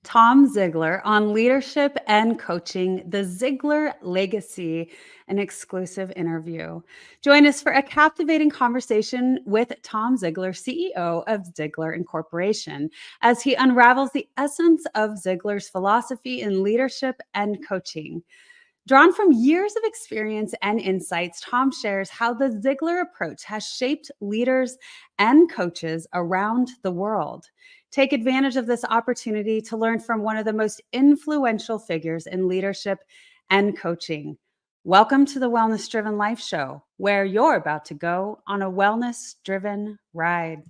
Tom Ziglar on leadership and coaching, the Ziglar Legacy, an exclusive interview. Join us for a captivating conversation with Tom Ziglar, CEO of Ziglar Incorporation, as he unravels the essence of Ziglar's philosophy in leadership and coaching. Drawn from years of experience and insights, Tom shares how the Ziglar approach has shaped leaders and coaches around the world. Take advantage of this opportunity to learn from one of the most influential figures in leadership and coaching. Welcome to the Wellness Driven Life Show, where you're about to go on a wellness driven ride.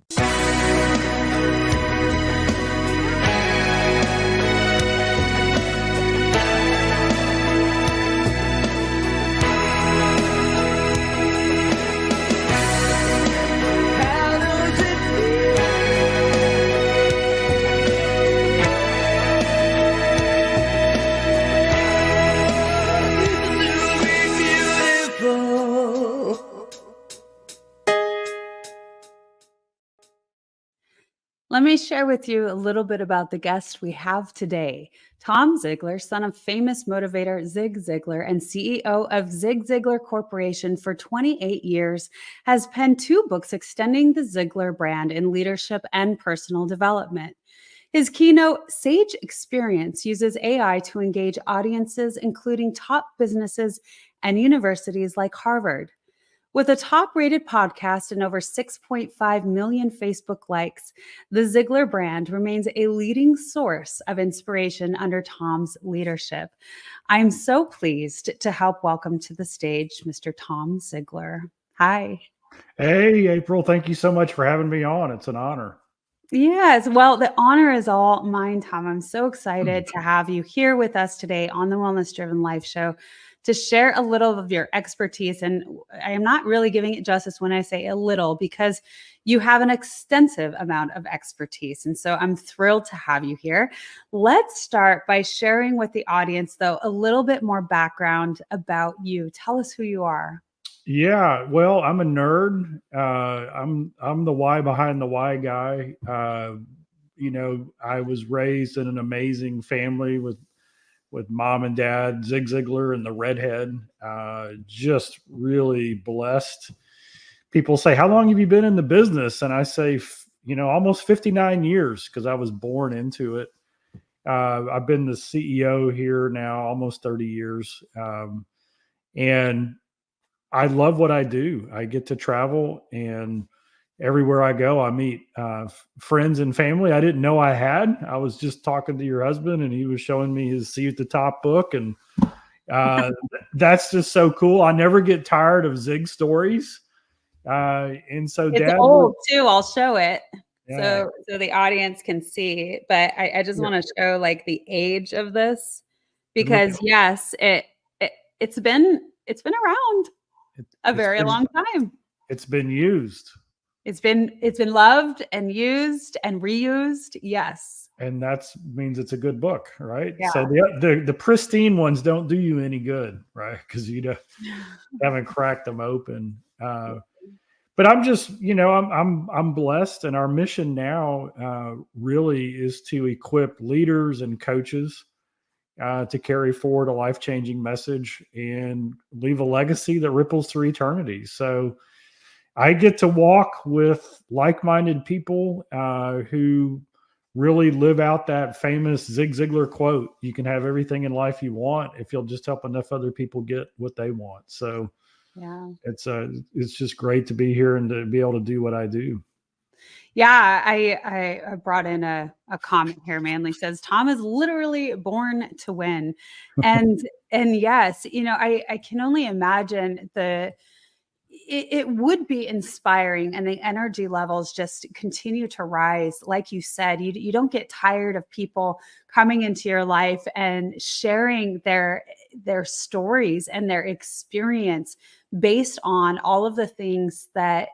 Let me share with you a little bit about the guest we have today. Tom Ziglar, son of famous motivator Zig Ziglar and CEO of Zig Ziglar Corporation for 28 years, has penned 2 books extending the Ziglar brand in leadership and personal development. His keynote, Sage Experience, uses AI to engage audiences, including top businesses and universities like Harvard. With a top-rated podcast and over 6.5 million Facebook likes, the Ziglar brand remains a leading source of inspiration under Tom's leadership. I'm so pleased to help welcome to the stage Mr. Tom Ziglar. Hi. Hey, April. Thank you so much for having me on. It's an honor. Yes, well, the honor is all mine, Tom. I'm so excited to have you here with us today on the Wellness Driven Life Show to share a little of your expertise. And I am not really giving it justice when I say a little, because you have an extensive amount of expertise. And so I'm thrilled to have you here. Let's start by sharing with the audience, though, a little bit more background about you. Tell us who you are. Yeah, well, I'm a nerd. I'm the why behind the why guy. I was raised in an amazing family with mom and dad, Zig Ziglar and the redhead. Just really blessed. People say, "How long have you been in the business?" And I say, almost 59 years, because I was born into it. I've been the CEO here now almost 30 years, and I love what I do. I get to travel, and everywhere I go, I meet friends and family I didn't know I had. I was just talking to your husband, and he was showing me his See at the Top book, and that's just so cool. I never get tired of Zig stories. And so it's Dad, old too. I'll show it. Yeah. So the audience can see, but I just want to show like the age of this, because yes, it's been around a very long time. It's been used. It's been loved and used and reused. Yes. And that means it's a good book, right? Yeah. So the pristine ones don't do you any good, right? Because you haven't cracked them open. But I'm just, I'm blessed, and our mission now really is to equip leaders and coaches to carry forward a life-changing message and leave a legacy that ripples through eternity. So I get to walk with like-minded people who really live out that famous Zig Ziglar quote: "You can have everything in life you want if you'll just help enough other people get what they want." So yeah, it's just great to be here and to be able to do what I do. Yeah, I brought in a comment here. Manley says Tom is literally born to win, and yes, I can only imagine it would be inspiring, and the energy levels just continue to rise. Like you said, you don't get tired of people coming into your life and sharing their stories and their experience based on all of the things that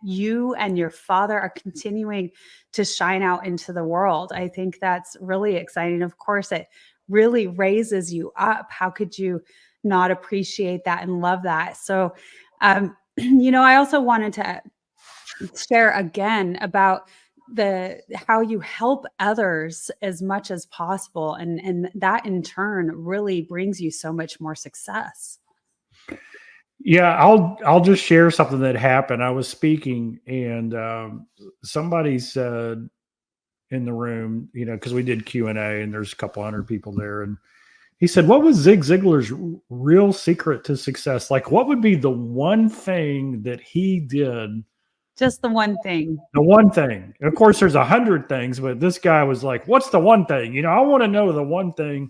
you and your father are continuing to shine out into the world. I think that's really exciting. Of course, it really raises you up. How could you not appreciate that and love that? So, I also wanted to share again about how you help others as much as possible, and that in turn really brings you so much more success. Yeah, I'll just share something that happened. I was speaking, and somebody said in the room, because we did Q&A, and there's a couple hundred people there, and he said, "What was Zig Ziglar's real secret to success? Like, what would be the one thing that he did?" Just the one thing. The one thing. And of course, there's 100 things, but this guy was like, "What's the one thing? I want to know the one thing."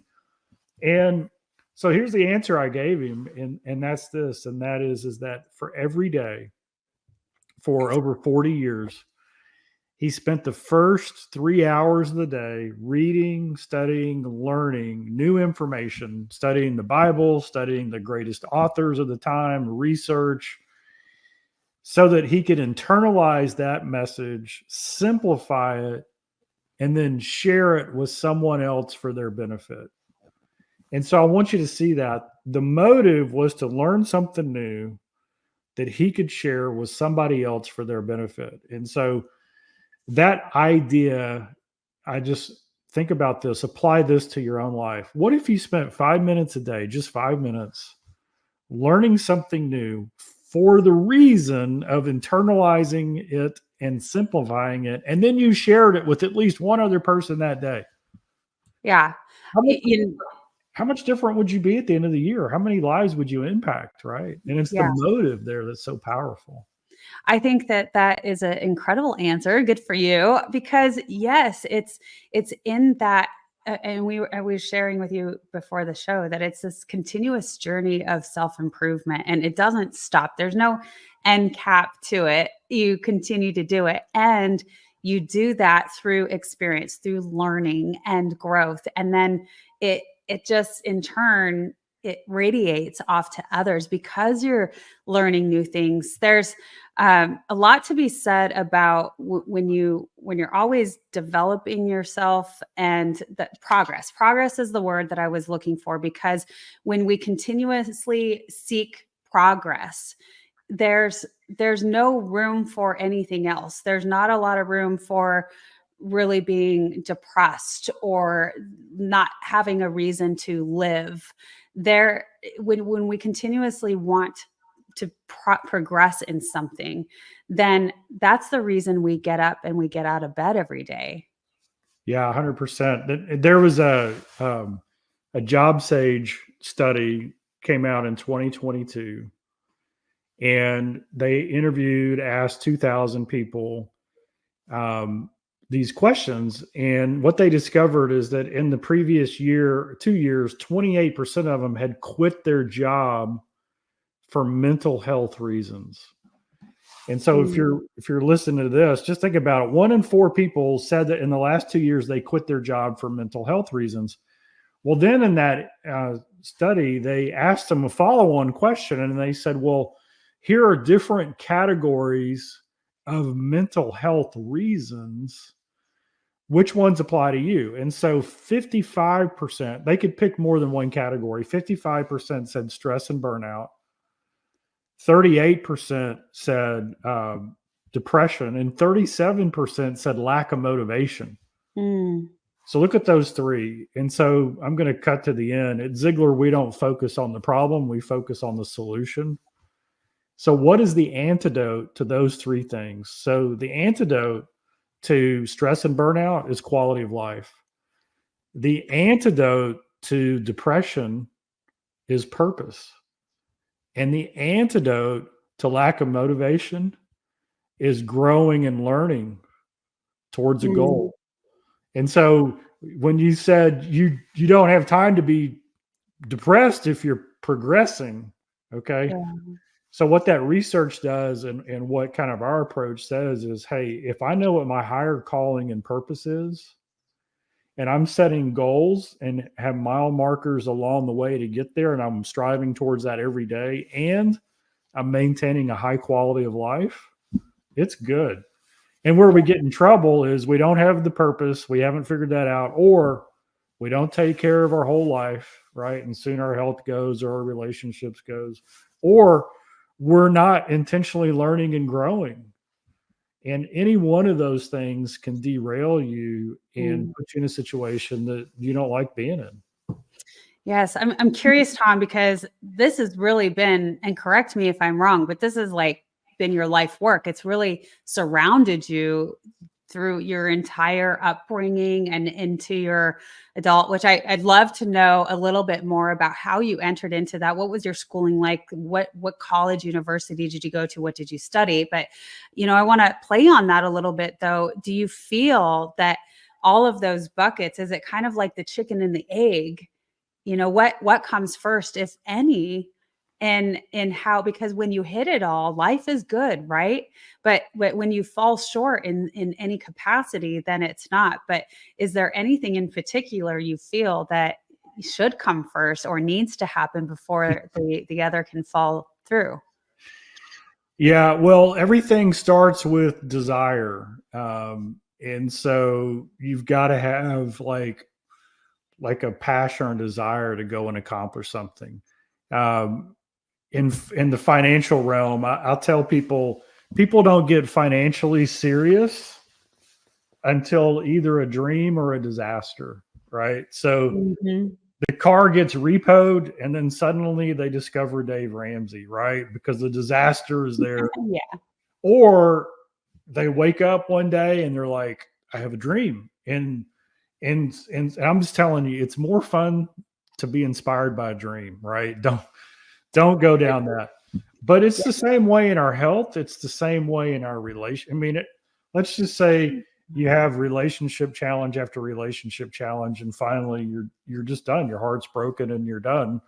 And so here's the answer I gave him, and that's this, and that is that for every day, for over 40 years, he spent the first 3 hours of the day reading, studying, learning new information, studying the Bible, studying the greatest authors of the time, research, so that he could internalize that message, simplify it, and then share it with someone else for their benefit. And so I want you to see that the motive was to learn something new that he could share with somebody else for their benefit. And so that idea, I just think about this, apply this to your own life. What if you spent 5 minutes a day, just 5 minutes, learning something new for the reason of internalizing it and simplifying it, and then you shared it with at least one other person that day? Yeah. How much, You, how much different would you be at the end of the year? How many lives would you impact, right? And it's the yeah. motive there that's so powerful. I think that is an incredible answer. Good for you, because yes, it's in that, and I was sharing with you before the show that it's this continuous journey of self improvement, and it doesn't stop. There's no end cap to it. You continue to do it, and you do that through experience, through learning and growth, and then it just in turn it radiates off to others because you're learning new things. There's a lot to be said about when you're always developing yourself, and the progress is the word that I was looking for, because when we continuously seek progress, there's no room for anything else. There's not a lot of room for really being depressed or not having a reason to live. There, when we continuously want to progress in something, then that's the reason we get up and we get out of bed every day. Yeah, 100%. There was a Job Sage study came out in 2022, and they asked 2,000 people these questions. And what they discovered is that in the previous 2 years, 28% of them had quit their job for mental health reasons. And so if you're listening to this, just think about it. 1 in 4 people said that in the last 2 years, they quit their job for mental health reasons. Well, then in that study, they asked them a follow-on question, and they said, well, here are different categories of mental health reasons. Which ones apply to you? And so 55%, they could pick more than one category. 55% said stress and burnout. 38% said depression, and 37% said lack of motivation. So look at those three. And so I'm going to cut to the end. At Ziglar, we don't focus on the problem, we focus on the solution. So what is the antidote to those three things? So the antidote to stress and burnout is quality of life. The antidote to depression is purpose. And the antidote to lack of motivation is growing and learning towards a goal. And so when you said you don't have time to be depressed if you're progressing, okay? Yeah. So what that research does, and what kind of our approach says is, hey, if I know what my higher calling and purpose is, and I'm setting goals and have mile markers along the way to get there, and I'm striving towards that every day, and I'm maintaining a high quality of life, it's good. And where we get in trouble is we don't have the purpose, we haven't figured that out, or we don't take care of our whole life, right? And soon our health goes, or our relationships goes, or we're not intentionally learning and growing. And any one of those things can derail you and Mm. put you in a situation that you don't like being in. Yes, I'm curious, Tom, because this has really been, and correct me if I'm wrong, but this has like been your life work. It's really surrounded you through your entire upbringing and into your adult, which I'd love to know a little bit more about how you entered into that. What was your schooling like? What college, university did you go to? What did you study? But I want to play on that a little bit though. Do you feel that all of those buckets, is it kind of like the chicken and the egg? What comes first, if any, and how, because when you hit it all, life is good, right? But when you fall short in any capacity, then it's not. But is there anything in particular you feel that should come first or needs to happen before the other can fall through? Yeah, well, everything starts with desire. And so you've got to have like a passion or desire to go and accomplish something. Um, in the financial realm, I'll tell people don't get financially serious until either a dream or a disaster, right? So Mhm. the car gets repoed and then suddenly they discover Dave Ramsey, right? Because the disaster is there. Yeah. Or they wake up one day and they're like, I have a dream. And I'm just telling you, it's more fun to be inspired by a dream, right? Don't go down that. But it's the same way in our health. It's the same way in our relation. I mean, let's just say you have relationship challenge after relationship challenge, and finally you're just done. Your heart's broken and you're done.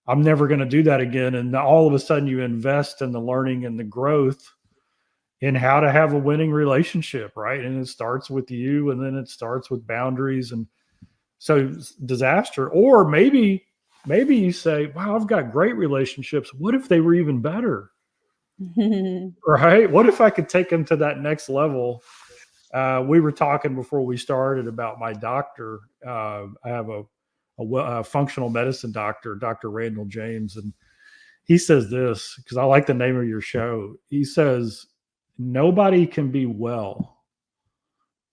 I'm never going to do that again. And all of a sudden you invest in the learning and the growth in how to have a winning relationship, right? And it starts with you, and then it starts with boundaries. And so disaster, or maybe you say, wow, I've got great relationships. What if they were even better? Right? What if I could take them to that next level? We were talking before we started about my doctor. I have a functional medicine doctor, Dr. Randall James, and he says this because I like the name of your show. He says, nobody can be well,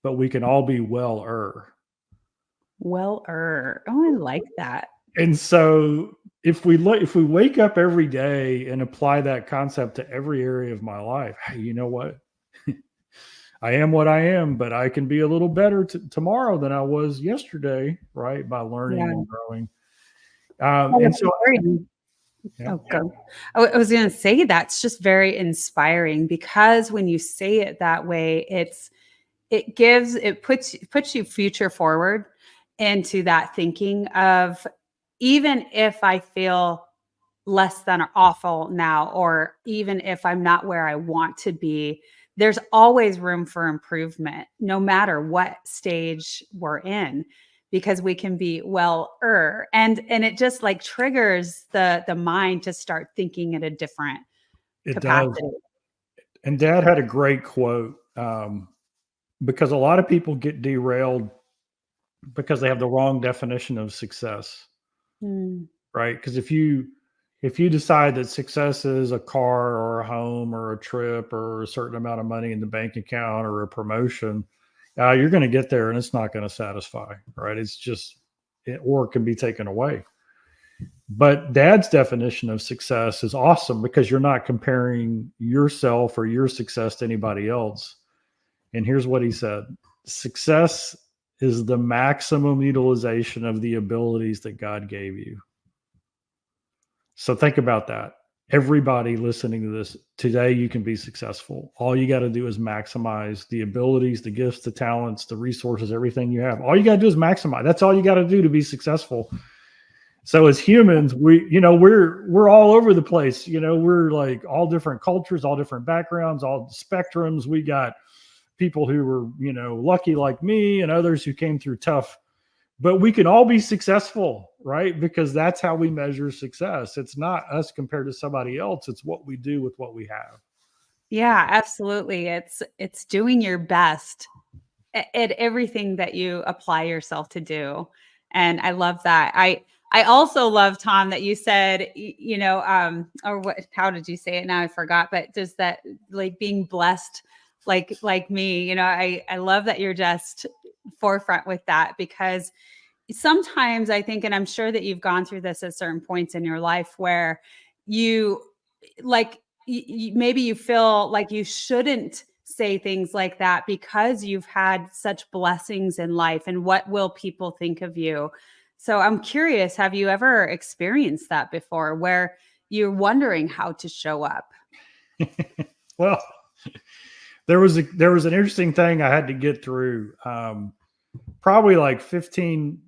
but we can all be well-er. Oh, I like that. And so if we wake up every day and apply that concept to every area of my life, hey, you know what? I am what I am, but I can be a little better tomorrow than I was yesterday, right? By learning Yeah. and growing. Well, And that's so, very. yeah, Oh, go. I was going to say that's just very inspiring, because when you say it that way, it puts you future forward into that thinking of, even if I feel less than awful now, or even if I'm not where I want to be, there's always room for improvement, no matter what stage we're in, because we can be and it just like triggers the mind to start thinking at a different it does. capacity. And Dad had a great quote, because a lot of people get derailed because they have the wrong definition of success, Mm, right? Because if you decide that success is a car or a home or a trip or a certain amount of money in the bank account or a promotion, you're going to get there and it's not going to satisfy, right? It's just, or it can be taken away. But Dad's definition of success is awesome because you're not comparing yourself or your success to anybody else. And here's what he said: success is the maximum utilization of the abilities that God gave you. So think about that. Everybody listening to this today, you can be successful. All you got to do is maximize the abilities, the gifts, the talents, the resources, everything you have. All you got to do is maximize. That's all you got to do to be successful. So as humans, we're all over the place. We're like all different cultures, all different backgrounds, all spectrums. We got people who were, lucky like me, and others who came through tough. But we can all be successful, right? Because that's how we measure success. It's not us compared to somebody else. It's what we do with what we have. yeah, absolutely. It's doing your best at everything that you apply yourself to do. And I love that. I also love, Tom, that you said, or what, how did you say it? Now I forgot, but just that, like, being blessed like me, I love that you're just forefront with that, because sometimes I think, and I'm sure that you've gone through this at certain points in your life where you like, maybe you feel like you shouldn't say things like that because you've had such blessings in life, and what will people think of you? So I'm curious, have you ever experienced that before where you're wondering how to show up? Well, there was an interesting thing I had to get through. Probably like 15,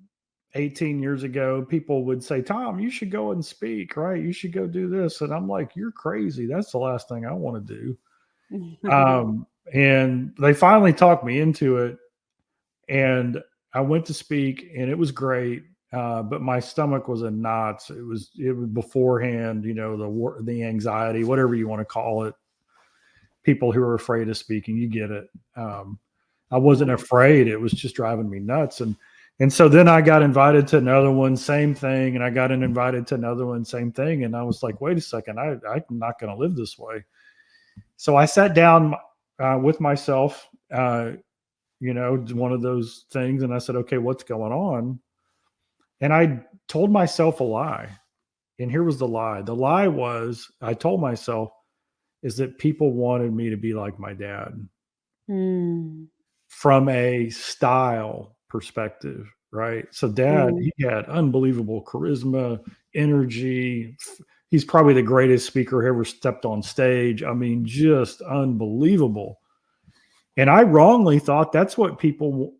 18 years ago, people would say, Tom, you should go and speak, right? You should go do this. And I'm like, you're crazy. That's the last thing I want to do. And they finally talked me into it. And I went to speak, and it was great. But my stomach was in knots. It was beforehand, the anxiety, whatever you want to call it. People who are afraid of speaking, you get it. I wasn't afraid. It was just driving me nuts. And so then I got invited to another one, same thing. And I got invited to another one, same thing. And I was like, wait a second, I'm not going to live this way. So I sat down with myself, one of those things. And I said, okay, what's going on? And I told myself a lie. And here was the lie. The lie was, I told myself, is that people wanted me to be like my dad. From a style perspective, right? So dad, he had unbelievable charisma, energy. He's probably the greatest speaker who ever stepped on stage. I mean, just unbelievable. And I wrongly thought that's what people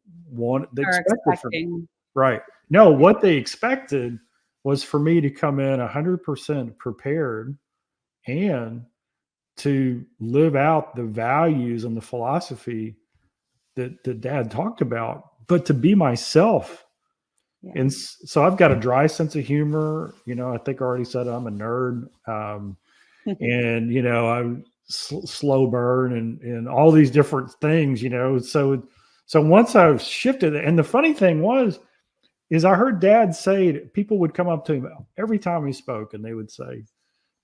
they expected from me. Right. No, what they expected was for me to come in 100% prepared and to live out the values and the philosophy that dad talked about, but to be myself. Yeah. And so I've got a dry sense of humor. I think I already said I'm a nerd. And, I'm slow burn and all these different things, so once I've shifted, and the funny thing is I heard dad say that people would come up to him every time he spoke and they would say,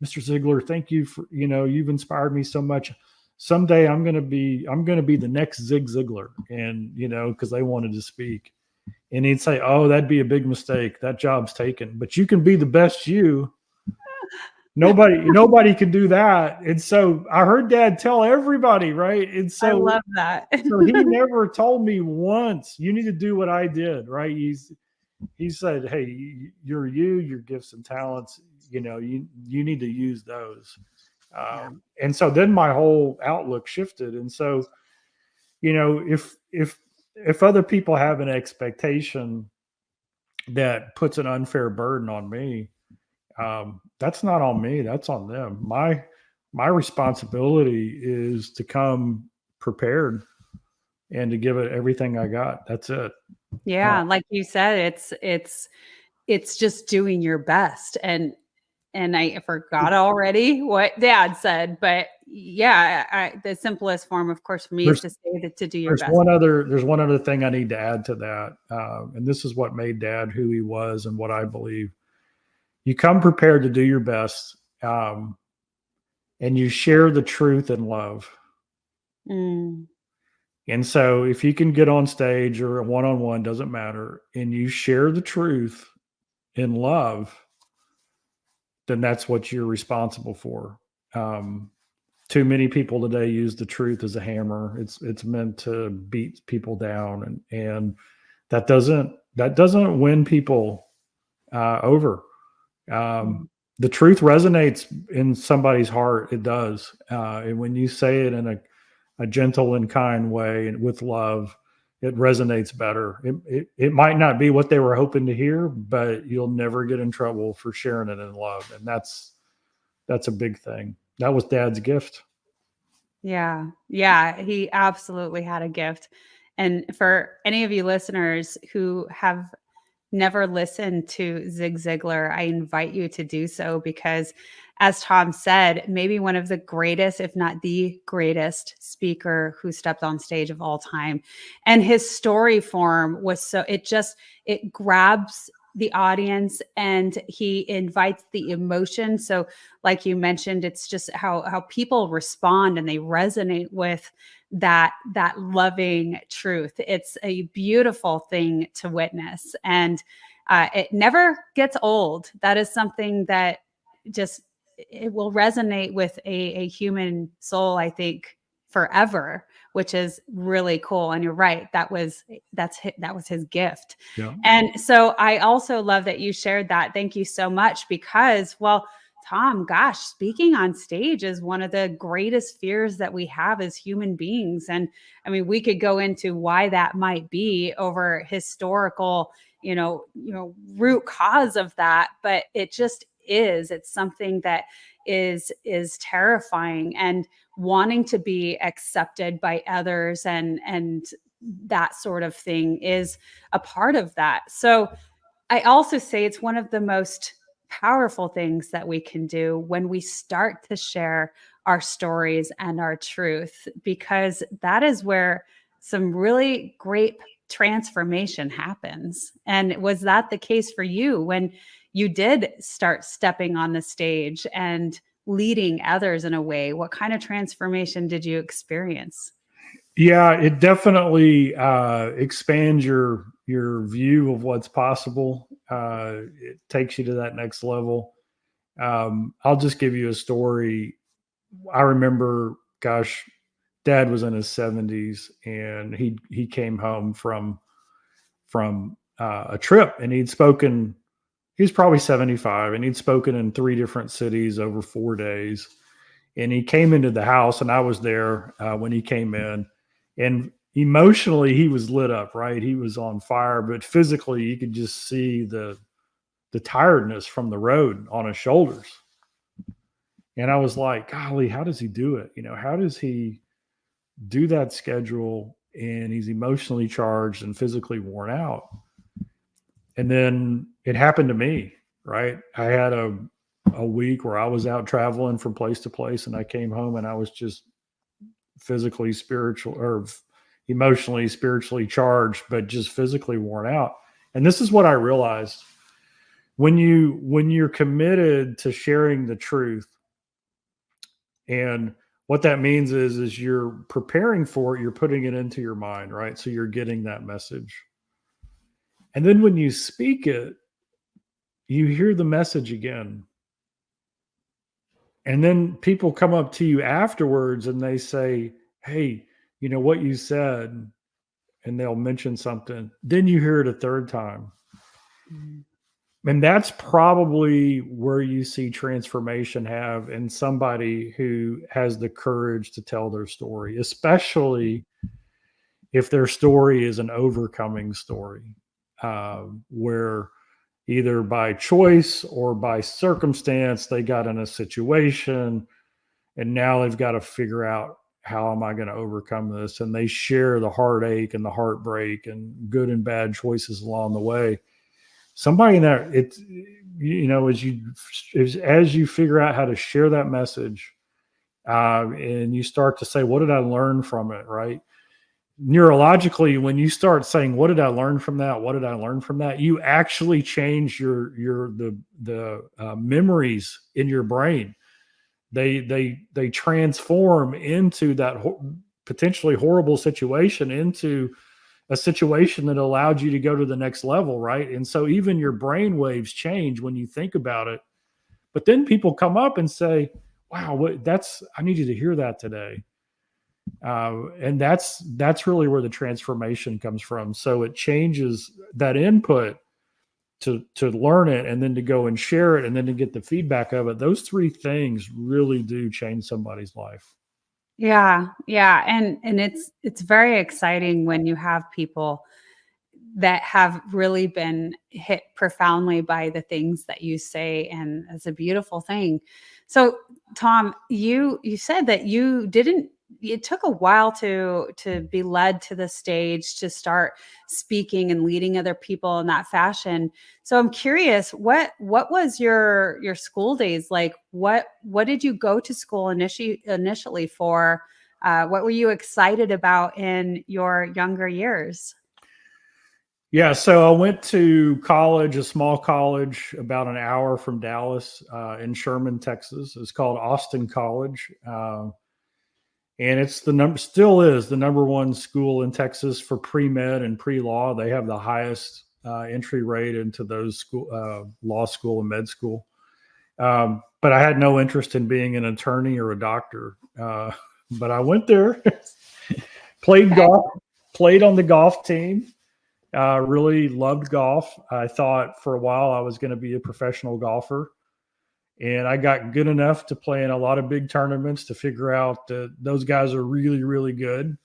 Mr. Ziglar, thank you for, you've inspired me so much. Someday I'm going to be the next Zig Ziglar. And, because they wanted to speak. And he'd say, oh, that'd be a big mistake. That job's taken, but you can be the best you. Nobody can do that. And so I heard dad tell everybody, right? And so I love that. So he never told me once, you need to do what I did, right? He said, hey, your gifts and talents, you need to use those. And so then my whole outlook shifted. And so, if other people have an expectation that puts an unfair burden on me, that's not on me. That's on them. My responsibility is to come prepared and to give it everything I got. That's it. Yeah. Like you said, it's just doing your best. And I forgot already what dad said, but yeah, the simplest form, of course, for me is to say that to do your best. There's one other thing I need to add to that. And this is what made dad who he was and what I believe. You come prepared to do your best, and you share the truth and love. And so if you can get on stage or a one-on-one, doesn't matter, and you share the truth in love, then that's what you're responsible for. Too many people today use the truth as a hammer. It's meant to beat people down, and that doesn't win people over. The truth resonates in somebody's heart. It does. And when you say it in a gentle and kind way and with love, it resonates better. It might not be what they were hoping to hear, but you'll never get in trouble for sharing it in love. And that's a big thing. That was dad's gift. Yeah. Yeah. He absolutely had a gift. And for any of you listeners who have never listened to Zig Ziglar, I invite you to do so, because as Tom said, maybe one of the greatest, if not the greatest speaker who stepped on stage of all time. And his story form was it grabs the audience and he invites the emotion. So like you mentioned, it's just how people respond and they resonate with that loving truth. It's a beautiful thing to witness, and it never gets old. That is something that just it will resonate with a human soul, I think, forever, which is really cool. And you're right, that was his gift. Yeah. And so I also love that you shared that. Thank you so much, because, well, Tom, gosh, speaking on stage is one of the greatest fears that we have as human beings. And I mean, we could go into why that might be over historical, root cause of that, but it just is. It's something that is terrifying, and wanting to be accepted by others and that sort of thing is a part of that. So I also say it's one of the most powerful things that we can do when we start to share our stories and our truth, because that is where some really great transformation happens. And was that the case for you when you did start stepping on the stage and leading others in a way? What kind of transformation did you experience? Yeah, it definitely expands your view of what's possible. It takes you to that next level. I'll just give you a story. I remember, gosh, Dad was in his 70s, and he came home from a trip, and he'd spoken. He was probably 75, and he'd spoken in 3 different cities over 4 days. And he came into the house, and I was there when he came in, and emotionally he was lit up, right? He was on fire, but physically you could just see the tiredness from the road on his shoulders. And I was like, golly, how does he do it? How does he do that schedule? And he's emotionally charged and physically worn out. And then it happened to me, right? I had a week where I was out traveling from place to place, and I came home and I was just physically, spiritual, or emotionally, spiritually charged, but just physically worn out. And this is what I realized: when you're committed to sharing the truth, and what that means is you're preparing for it, you're putting it into your mind, right? So you're getting that message. And then when you speak it, you hear the message again. And then people come up to you afterwards and they say, hey, what you said, and they'll mention something. Then you hear it a third time. Mm-hmm. And that's probably where you see transformation have in somebody who has the courage to tell their story, especially if their story is an overcoming story, where either by choice or by circumstance, they got in a situation and now they've got to figure out, how am I going to overcome this? And they share the heartache and the heartbreak and good and bad choices along the way. Somebody in that, as you figure out how to share that message, and you start to say, what did I learn from it? Right. Neurologically, when you start saying, what did I learn from that? What did I learn from that? You actually change the memories in your brain. They transform into that potentially horrible situation into a situation that allowed you to go to the next level, right? And so even your brain waves change when you think about it. But then people come up and say, wow, I need you to hear that today. And that's really where the transformation comes from. So it changes that input to learn it, and then to go and share it, and then to get the feedback of it. Those 3 things really do change somebody's life. Yeah. Yeah. And it's very exciting when you have people that have really been hit profoundly by the things that you say. And it's a beautiful thing. So Tom, you said that it took a while to be led to the stage, to start speaking and leading other people in that fashion. So I'm curious, what was your school days like? What did you go to school initially for? What were you excited about in your younger years? Yeah, so I went to college, a small college about an hour from Dallas, in Sherman, Texas. It's called Austin College. and it's the number one school in Texas for pre-med and pre-law. They have the highest entry rate into those law school and med school. But I had no interest in being an attorney or a doctor. But I went there, played golf, played on the golf team. Really loved golf. I thought for a while I was going to be a professional golfer. And I got good enough to play in a lot of big tournaments to figure out that those guys are really, really good.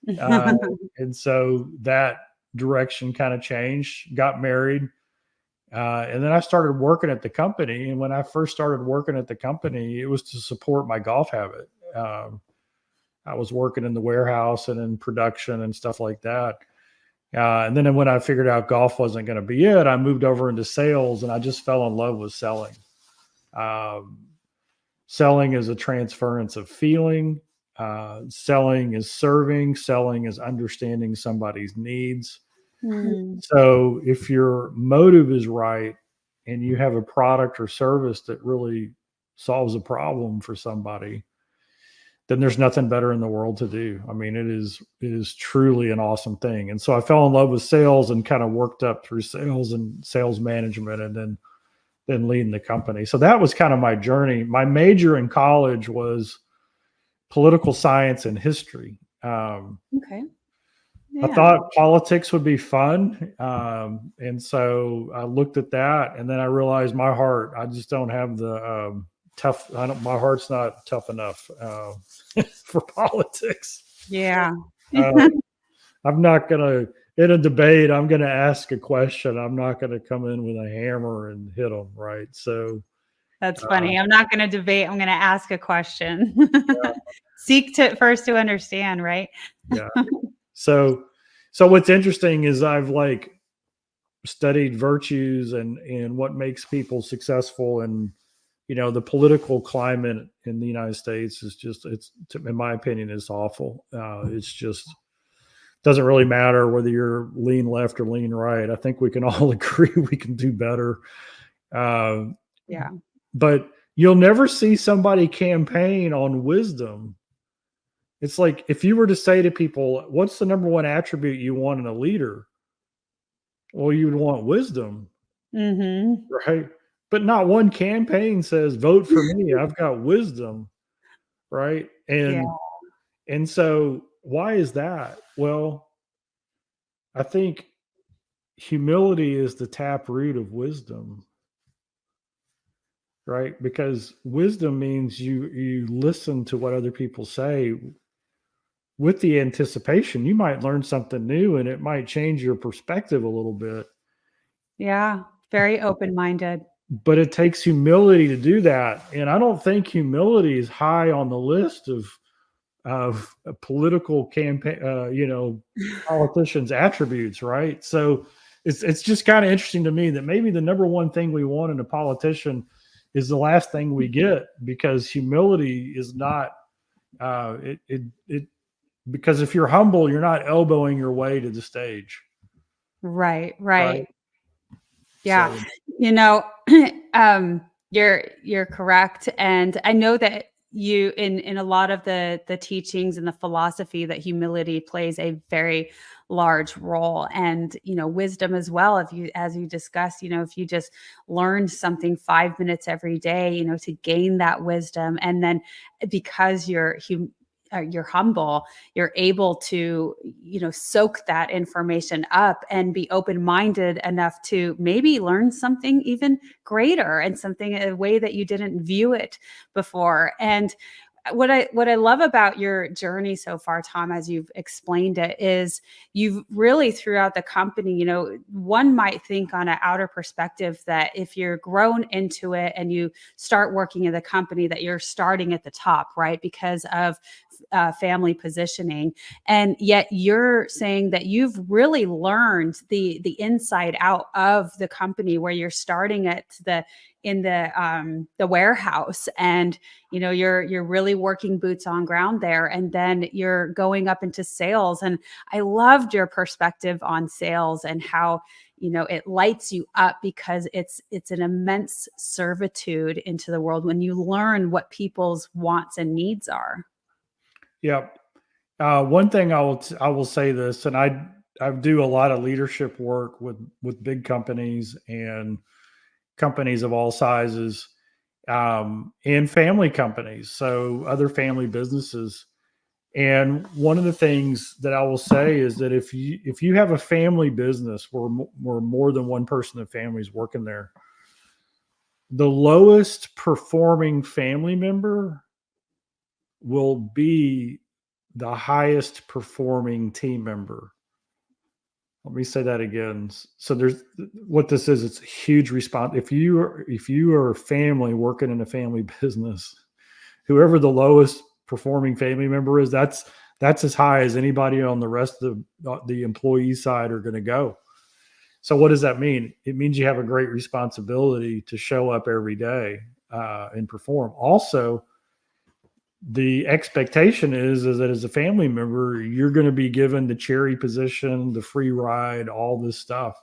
And so that direction kind of changed, got married. And then I started working at the company. And when I first started working at the company, it was to support my golf habit. I was working in the warehouse and in production and stuff like that. And then when I figured out golf wasn't going to be it, I moved over into sales, and I just fell in love with selling. Selling is a transference of feeling. Selling is serving. Selling is understanding somebody's needs. So if your motive is right and you have a product or service that really solves a problem for somebody, then there's nothing better in the world to do. I mean, it is truly an awesome thing. And so I fell in love with sales and kind of worked up through sales and sales management, and then leading the company. So that was kind of my journey. My major in college was political science and history. Okay. Yeah. I thought politics would be fun. And so I looked at that, and then I realized I just don't have the my heart's not tough enough for politics. Yeah. I'm not going to, in a debate, I'm going to ask a question. I'm not going to come in with a hammer and hit them. Right. So that's funny. I'm not going to debate. I'm going to ask a question. Seek to first to understand. Right. Yeah. So what's interesting is I've studied virtues and what makes people successful, and the political climate in the United States is just, in my opinion, is awful. It's just doesn't really matter whether you're lean left or lean right. I think we can all agree we can do better. Yeah. But you'll never see somebody campaign on wisdom. It's like if you were to say to people, what's the number one attribute you want in a leader? Well, you'd want wisdom, right? But not one campaign says, vote for me. I've got wisdom, right? And so why is that? Well, I think humility is the taproot of wisdom, right? Because wisdom means you listen to what other people say with the anticipation you might learn something new, and it might change your perspective a little bit. Yeah. Very open-minded. But it takes humility to do that. And I don't think humility is high on the list of political campaign, politicians' attributes, right? So it's just kind of interesting to me that maybe the number one thing we want in a politician is the last thing we get, because humility is not because if you're humble, you're not elbowing your way to the stage. Right. Yeah. So, You're correct. And I know that you in a lot of the teachings and the philosophy that humility plays a very large role, and wisdom as well. As you discussed, if you just learned something 5 minutes every day, to gain that wisdom, and then because you're humble, you're able to, soak that information up and be open-minded enough to maybe learn something even greater, and a way that you didn't view it before. And what I love about your journey so far, Tom, as you've explained it, is you've really throughout the company, one might think on an outer perspective that if you're grown into it and you start working in the company, that you're starting at the top, right? Because of family positioning. And yet you're saying that you've really learned the inside out of the company, where you're starting in the warehouse, and you're really working boots on ground there, and then you're going up into sales. And I loved your perspective on sales and how it lights you up, because it's an immense servitude into the world when you learn what people's wants and needs are. Yep. One thing I will say this, and I do a lot of leadership work with big companies and companies of all sizes, and family companies, so other family businesses. And one of the things that I will say is that if you have a family business where more than one person in the family is working there, the lowest performing family member will be the highest performing team member. Let me say that again. So there's what this is. It's a huge response. If you are a family working in a family business, whoever the lowest performing family member is, that's as high as anybody on the rest of the employee side are going to go. So what does that mean? It means you have a great responsibility to show up every day and perform. Also, the expectation is that as a family member, you're going to be given the cherry position, the free ride, all this stuff.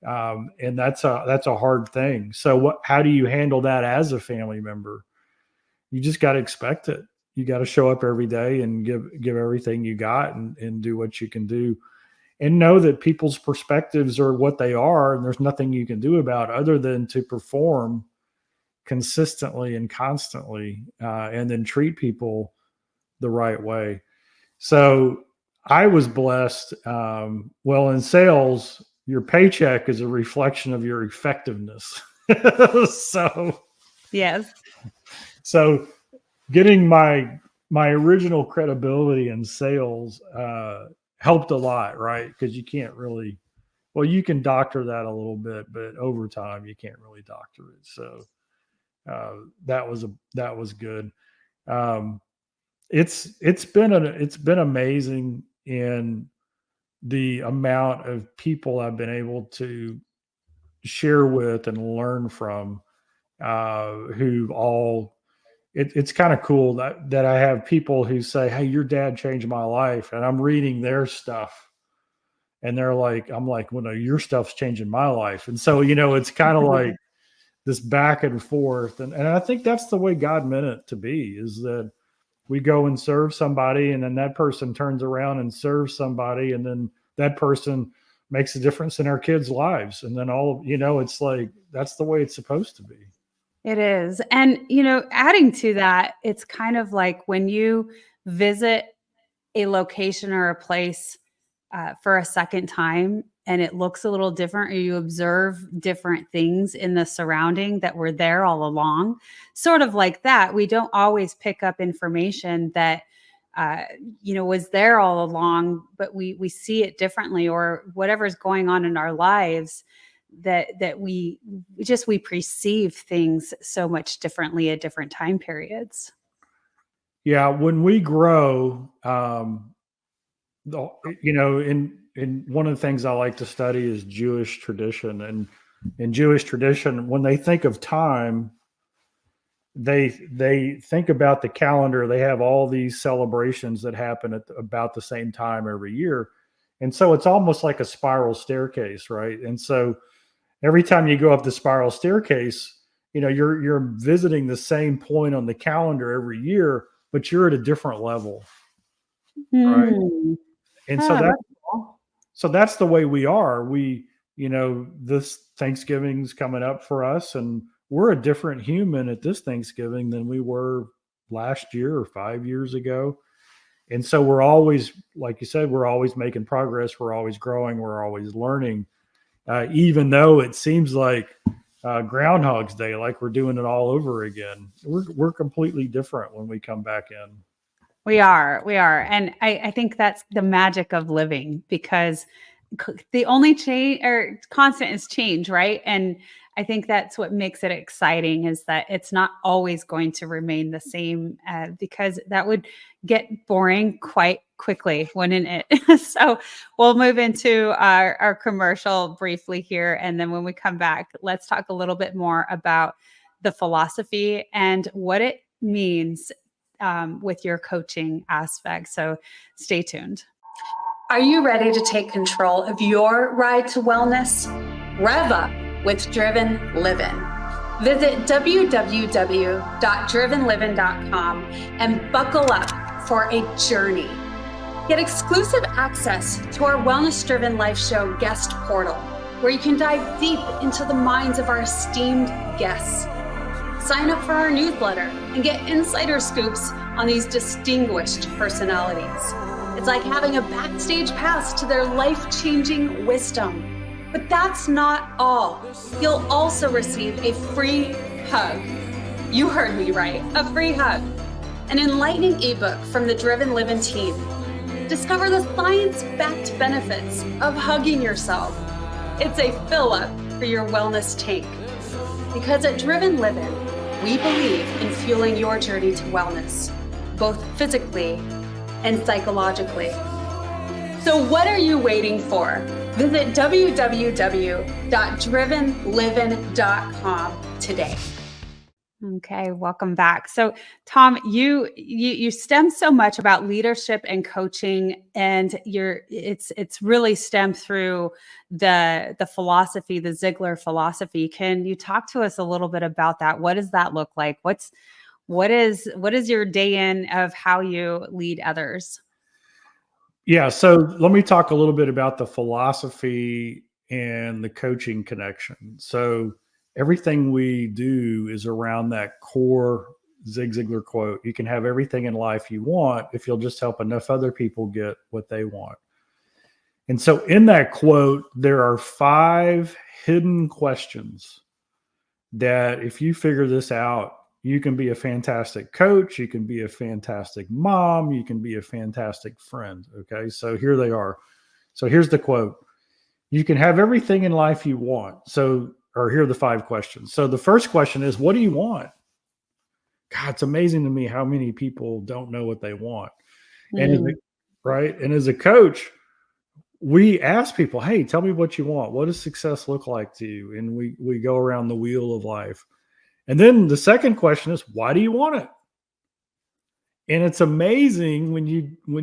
And that's a hard thing. So how do you handle that as a family member? You just got to expect it. You got to show up every day and give everything you got and do what you can do, and know that people's perspectives are what they are. And there's nothing you can do about it other than to perform consistently and constantly, and then treat people the right way. So I was blessed. Well, in sales, your paycheck is a reflection of your effectiveness. Yes. So getting my original credibility in sales helped a lot, right? Because you can't really, well, you can doctor that a little bit, but over time you can't really doctor it. So that was good. It's been amazing in the amount of people I've been able to share with and learn from, who all. It's kind of cool that I have people who say, "Hey, your dad changed my life," and I'm reading their stuff, and they're like, "I'm like, well, no, your stuff's changing my life," and so it's kind of like this back and forth, and I think that's the way God meant it to be, is that we go and serve somebody, and then that person turns around and serves somebody, and then that person makes a difference in our kids' lives, and then it's like that's the way it's supposed to be. It is. And, adding to that, it's kind of like when you visit a location or a place for a second time and it looks a little different, or you observe different things in the surrounding that were there all along, sort of like that. We don't always pick up information that, was there all along, but we see it differently, or whatever's going on in our lives that we perceive things so much differently at different time periods. Yeah, when we grow, in one of the things I like to study is Jewish tradition, and in Jewish tradition, when they think of time, they think about the calendar. They have all these celebrations that happen at about the same time every year, and so it's almost like a spiral staircase, right? And so every time you go up the spiral staircase, you're visiting the same point on the calendar every year, but you're at a different level, right? And so that's the way we are. This Thanksgiving's coming up for us, and we're a different human at this Thanksgiving than we were last year or 5 years ago. And so we're always, like you said, we're always making progress. We're always growing. We're always learning. Even though it seems like Groundhog's Day, like we're doing it all over again, we're completely different when we come back in. We are. And I think that's the magic of living, because the only change or constant is change, right? And I think that's what makes it exciting, is that it's not always going to remain the same, because that would get boring quite quickly, wouldn't it? So we'll move into our commercial briefly here. And then when we come back, let's talk a little bit more about the philosophy and what it means with your coaching aspect. So stay tuned. Are you ready to take control of your ride to wellness? Rev up with Driven Living. Visit www.drivenliving.com and buckle up for a journey. Get exclusive access to our wellness-driven life show guest portal, where you can dive deep into the minds of our esteemed guests. Sign up for our newsletter and get insider scoops on these distinguished personalities. It's like having a backstage pass to their life-changing wisdom. But that's not all. You'll also receive a free hug. You heard me right, a free hug. An enlightening ebook from the Driven Living team. Discover the science-backed benefits of hugging yourself. It's a fill-up for your wellness tank. Because at Driven Living, we believe in fueling your journey to wellness, both physically and psychologically. So what are you waiting for? Visit www.drivenliving.com today. Okay, welcome back. So, Tom, you stem so much about leadership and coaching, and it's really stemmed through the philosophy, the Ziglar philosophy. Can you talk to us a little bit about that? What does that look like? What is your day in of how you lead others? Yeah, so let me talk a little bit about the philosophy and the coaching connection. So everything we do is around that core Zig Ziglar quote. You can have everything in life you want if you'll just help enough other people get what they want. And so in that quote, there are 5 hidden questions that if you figure this out, you can be a fantastic coach, you can be a fantastic mom, you can be a fantastic friend. Okay, so here they are. So here's the quote. You can have everything in life you want. Or here are the 5 questions. So the first question is, what do you want? God, it's amazing to me how many people don't know what they want. And as a coach, we ask people, hey, tell me what you want. What does success look like to you? And we go around the wheel of life. And then the second question is, why do you want it? And it's amazing when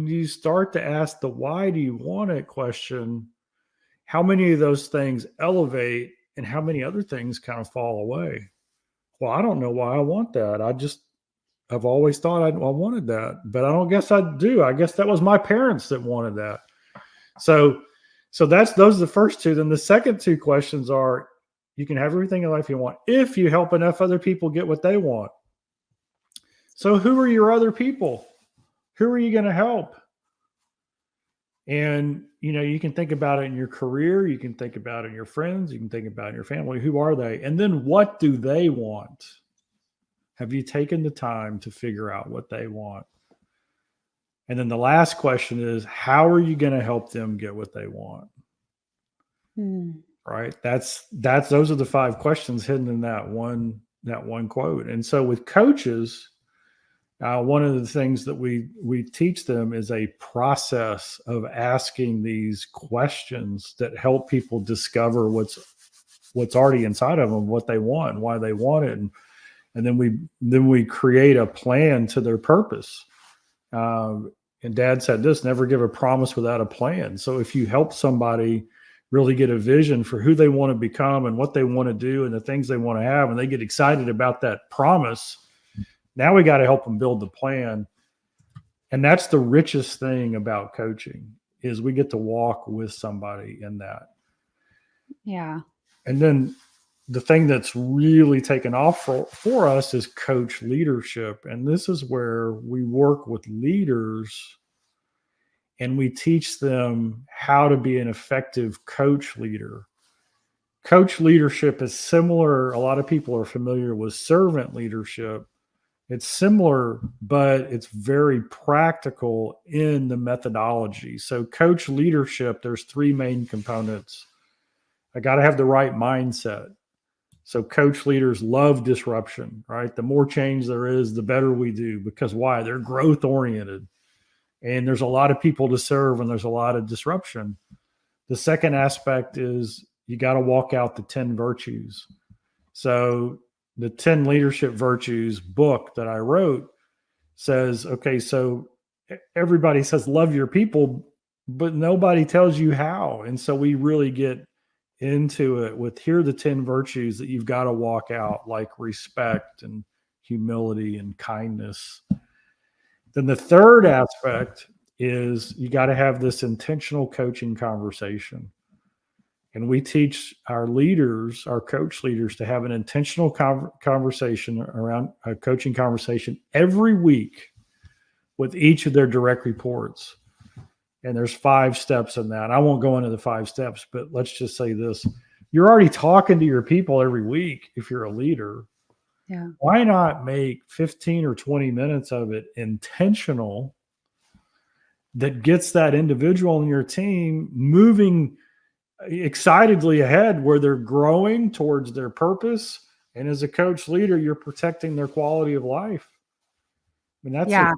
you start to ask the why do you want it question, how many of those things elevate and how many other things kind of fall away. Well, I don't know why I want that. I've always thought I wanted that, but I don't guess I do. I guess that was my parents that wanted that. So those are the first 2. Then the second 2 questions are, you can have everything in life you want if you help enough other people get what they want. So who are your other people? Who are you going to help? And, you can think about it in your career. You can think about it in your friends. You can think about it in your family. Who are they? And then what do they want? Have you taken the time to figure out what they want? And then the last question is, how are you going to help them get what they want? Right. Those are the 5 questions hidden in that one quote. And so with coaches, one of the things that we teach them is a process of asking these questions that help people discover what's already inside of them, what they want and why they want it. And then we create a plan to their purpose. And Dad said this, never give a promise without a plan. So if you help somebody really get a vision for who they want to become and what they want to do and the things they want to have, and they get excited about that promise, now we got to help them build the plan. And that's the richest thing about coaching, is we get to walk with somebody in that. Yeah. And then the thing that's really taken off for us is coach leadership. And this is where we work with leaders and we teach them how to be an effective coach leader. Coach leadership is similar. A lot of people are familiar with servant leadership. It's similar, but it's very practical in the methodology. So coach leadership, there's 3 main components. I got to have the right mindset. So coach leaders love disruption, right? The more change there is, the better we do, because why? They're growth oriented. And there's a lot of people to serve and there's a lot of disruption. The second aspect is you got to walk out the 10 virtues. So the 10 leadership virtues book that I wrote says, okay, so everybody says, love your people, but nobody tells you how. And so we really get into it with, here are the 10 virtues that you've got to walk out, like respect and humility and kindness. Then the third aspect is you got to have this intentional coaching conversation. And we teach our leaders, our coach leaders, to have an intentional conversation around a coaching conversation every week with each of their direct reports. And there's 5 steps in that. I won't go into the 5 steps, but let's just say this. You're already talking to your people every week if you're a leader. Yeah. Why not make 15 or 20 minutes of it intentional that gets that individual in your team moving excitedly ahead where they're growing towards their purpose. And as a coach leader, you're protecting their quality of life. I mean,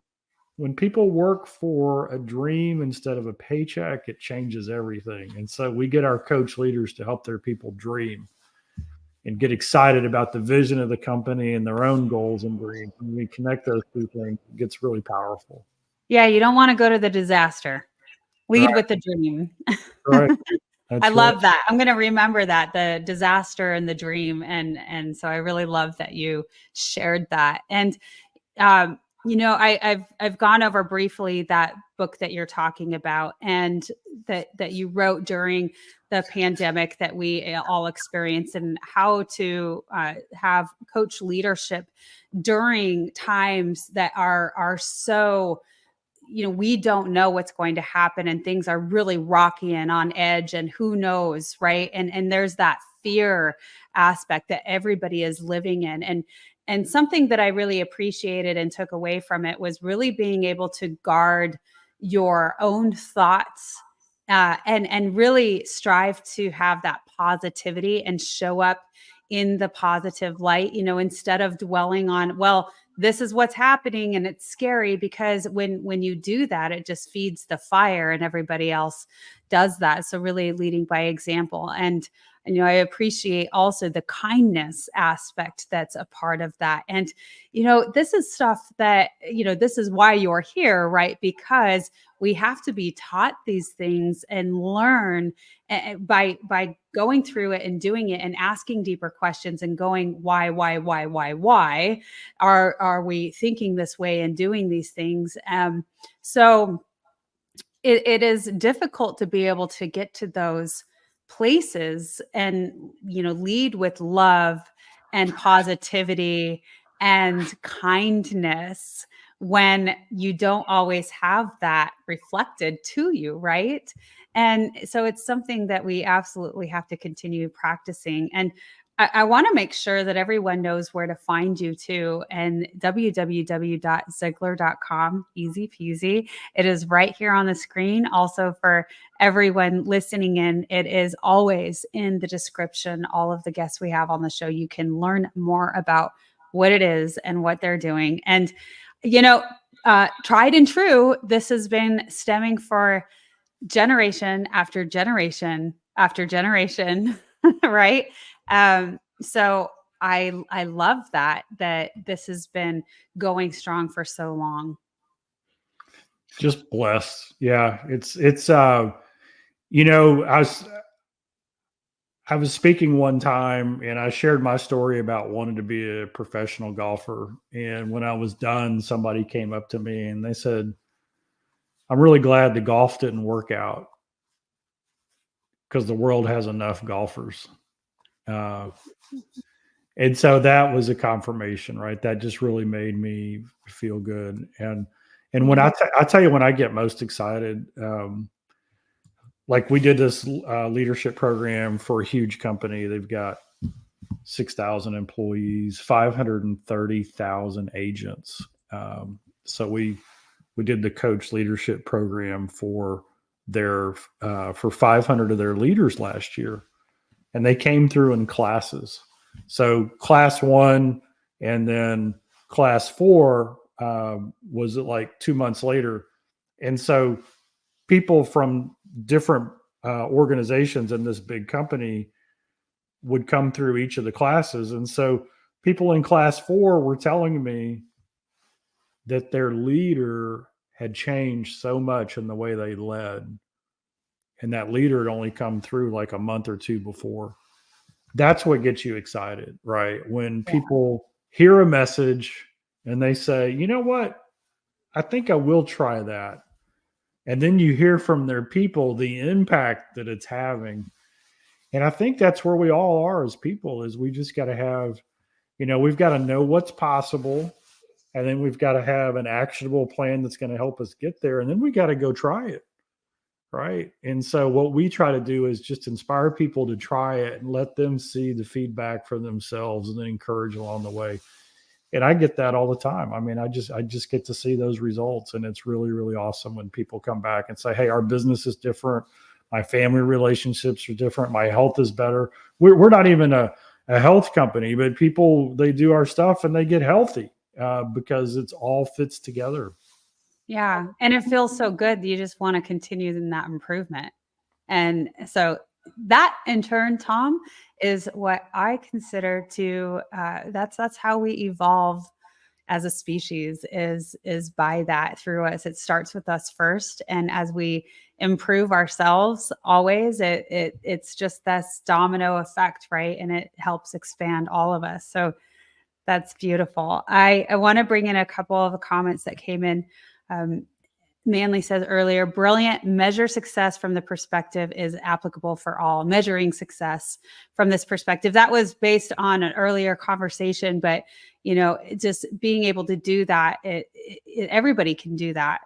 when people work for a dream instead of a paycheck, it changes everything. And so we get our coach leaders to help their people dream and get excited about the vision of the company and their own goals and dreams. When we connect those 2 things, it gets really powerful. Yeah. You don't want to go to the disaster. Lead with the dream. Right. I love that. I'm going to remember that, the disaster and the dream. And so I really love that you shared that. And, I've gone over briefly that book that you're talking about and that you wrote during the pandemic that we all experienced, and how to have coach leadership during times that are so, we don't know what's going to happen, and things are really rocky and on edge, and who knows, right? And there's that fear aspect that everybody is living in. And something that I really appreciated and took away from it was really being able to guard your own thoughts, and really strive to have that positivity and show up in the positive light, instead of dwelling on, well, this is what's happening and it's scary, because when you do that, it just feeds the fire and everybody else does that. So really leading by example. And I appreciate also the kindness aspect that's a part of that. And this is stuff that, this is why you're here, right? Because we have to be taught these things and learn by going through it and doing it and asking deeper questions and going, why are we thinking this way and doing these things? So it is difficult to be able to get to those places and lead with love and positivity and kindness when you don't always have that reflected to you, right? And so it's something that we absolutely have to continue practicing. And I want to make sure that everyone knows where to find you too. And www.ziglar.com, easy peasy. It is right here on the screen. Also, for everyone listening in, it is always in the description. All of the guests we have on the show, you can learn more about what it is and what they're doing. And, tried and true, this has been stemming for generation after generation after generation, right? So I love that this has been going strong for so long. Just blessed. Yeah. I was speaking one time and I shared my story about wanting to be a professional golfer. And when I was done, somebody came up to me and they said, I'm really glad the golf didn't work out because the world has enough golfers. And so that was a confirmation, right? That just really made me feel good. And when I tell you, when I get most excited, like we did this leadership program for a huge company. They've got 6,000 employees, 530,000 agents. So we did the coach leadership program for 500 of their leaders last year, and they came through in classes. So class 1 and then class 4 was like 2 months later. And so people from different organizations in this big company would come through each of the classes. And so people in class 4 were telling me that their leader had changed so much in the way they led. And that leader had only come through like a month or 2 before. That's what gets you excited, right? When people hear a message and they say, you know what? I think I will try that. And then you hear from their people the impact that it's having. And I think that's where we all are as people is we just got to have, we've got to know what's possible. And then we've got to have an actionable plan that's going to help us get there. And then we got to go try it. Right. And so what we try to do is just inspire people to try it and let them see the feedback for themselves and then encourage along the way. And I get that all the time. I mean, I just get to see those results. And it's really, really awesome when people come back and say, hey, our business is different. My family relationships are different. My health is better. We're not even a health company, but people, they do our stuff and they get healthy because it's all fits together. Yeah. And it feels so good that you just want to continue in that improvement. And so that in turn, Tom, is what I consider to that's how we evolve as a species is by that through us. It starts with us first. And as we improve ourselves always, it's just this domino effect, right? And it helps expand all of us. So that's beautiful. I want to bring in a couple of comments that came in. Manley says earlier, brilliant. Measure success from the perspective is applicable for all. Measuring success from this perspective. That was based on an earlier conversation, but just being able to do that, everybody can do that.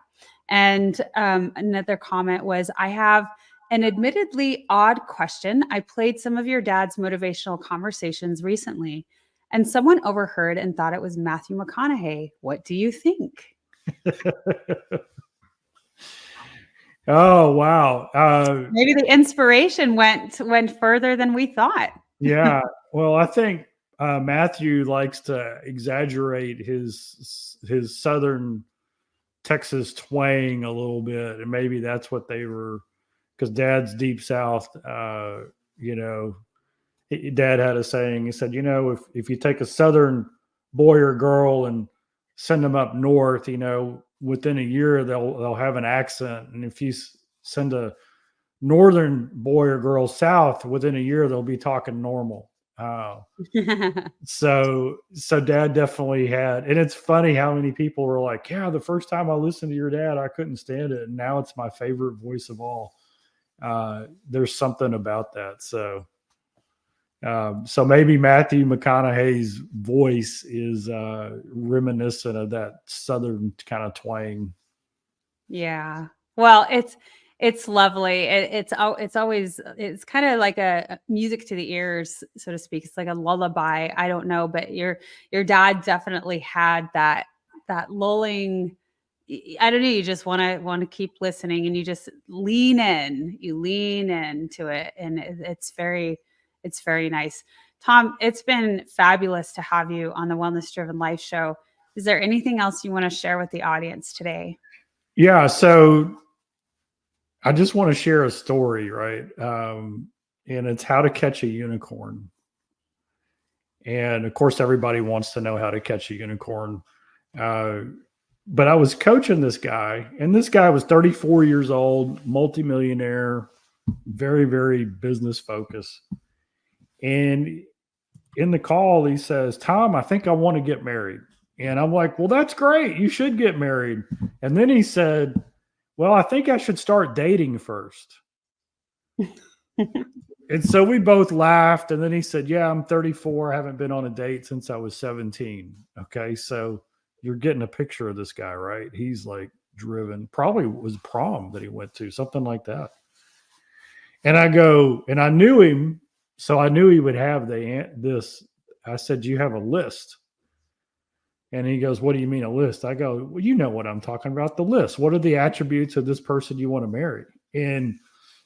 And another comment was, I have an admittedly odd question. I played some of your dad's motivational conversations recently, and someone overheard and thought it was Matthew McConaughey. What do you think? Oh, wow. Maybe the inspiration went further than we thought. Yeah. Well, I think Matthew likes to exaggerate his Southern Texas twang a little bit. And maybe that's what they were, because Dad's deep South, Dad had a saying. He said, if you take a Southern boy or girl and send them up north, within a year they'll have an accent, and if you send a northern boy or girl south, within a year they'll be talking normal. So Dad definitely had, and it's funny how many people were like, yeah, the first time I listened to your dad, I couldn't stand it, and now it's my favorite voice of all. There's something about that. So maybe Matthew McConaughey's voice is reminiscent of that Southern kind of twang. Yeah. Well, it's lovely. It's always, it's kind of like a music to the ears, so to speak. It's like a lullaby. I don't know, but your dad definitely had that lulling. I don't know. You just want to keep listening, and you just lean into it, and it's very nice. Tom, it's been fabulous to have you on the Wellness Driven Life Show. Is there anything else you want to share with the audience today? Yeah. So I just want to share a story, right? And it's how to catch a unicorn. And of course, everybody wants to know how to catch a unicorn. But I was coaching this guy, and this guy was 34 years old, multimillionaire, very, very business focused. And in the call, he says, Tom, I think I want to get married. And I'm like, well, that's great. You should get married. And then he said, well, I think I should start dating first. And so we both laughed. And then he said, yeah, I'm 34. I haven't been on a date since I was 17. Okay. So you're getting a picture of this guy, right? He's like driven, probably was prom that he went to, something like that. And I go, and I knew him. So I knew he would have this. I said, do you have a list? And he goes, what do you mean a list? I go, well, you know what I'm talking about, the list. What are the attributes of this person you want to marry? And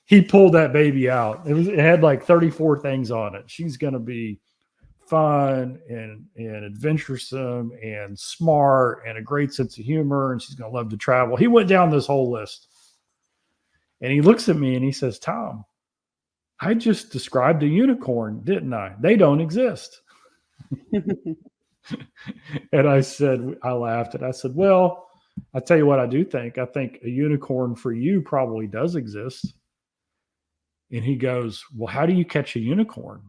he pulled that baby out. It had like 34 things on it. She's going to be fun and adventuresome and smart and a great sense of humor. And she's going to love to travel. He went down this whole list. And he looks at me and he says, Tom, I just described a unicorn, didn't I? They don't exist. And I laughed and I said, well, I tell you what I do think. I think a unicorn for you probably does exist. And he goes, well, how do you catch a unicorn?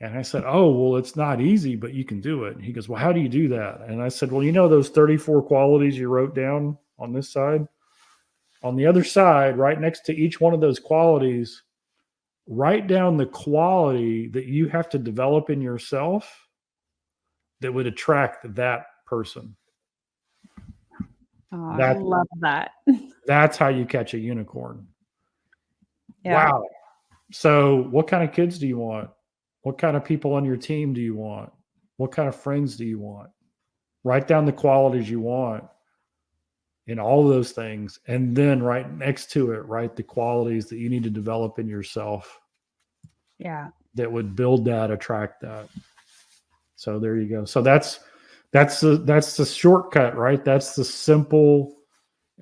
And I said, oh, well, it's not easy, but you can do it. And he goes, well, how do you do that? And I said, well, you know, those 34 qualities you wrote down on this side, on the other side, right next to each one of those qualities, write down the quality that you have to develop in yourself that would attract that person. Oh, I love that. That's how you catch a unicorn. Yeah. Wow. So what kind of kids do you want? What kind of people on your team do you want? What kind of friends do you want? Write down the qualities you want in all those things. And then right next to it, write the qualities that you need to develop in yourself. Yeah. That would build that, attract that. So there you go. So that's the shortcut, right? That's the simple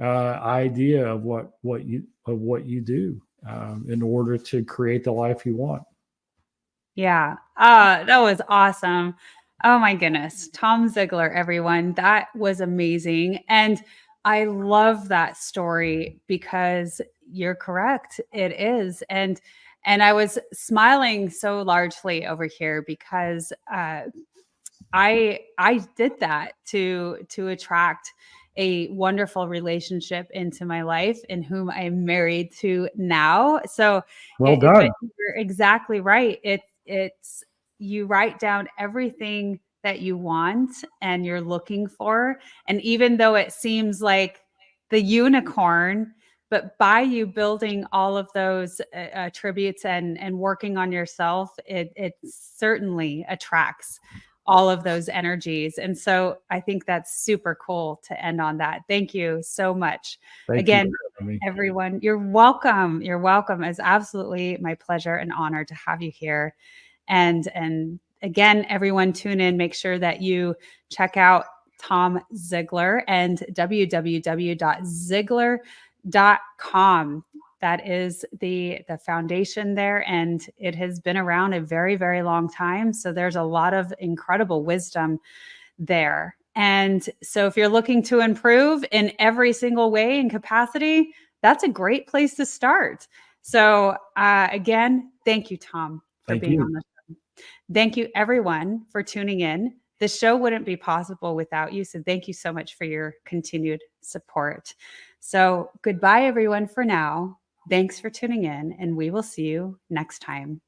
idea of what you do in order to create the life you want. Yeah. That was awesome. Oh my goodness. Tom Ziglar, everyone. That was amazing. And I love that story because you're correct. It is. And I was smiling so largely over here because I did that to attract a wonderful relationship into my life and whom I'm married to now. So well done. You're exactly right. It's you write down everything that you want and you're looking for. And even though it seems like the unicorn, but by you building all of those attributes and working on yourself, it certainly attracts all of those energies. And so I think that's super cool to end on that. Thank you so much. Again, everyone, you're welcome. You're welcome. It's absolutely my pleasure and honor to have you here. And again, everyone tune in, make sure that you check out Tom Ziglar and www.ziglar.com. That is the foundation there, and it has been around a very, very long time. So there's a lot of incredible wisdom there. And so if you're looking to improve in every single way and capacity, that's a great place to start. So again, thank you, Tom, for being on the show. Thank you, everyone, for tuning in. The show wouldn't be possible without you. So thank you so much for your continued support. So goodbye, everyone, for now. Thanks for tuning in, and we will see you next time.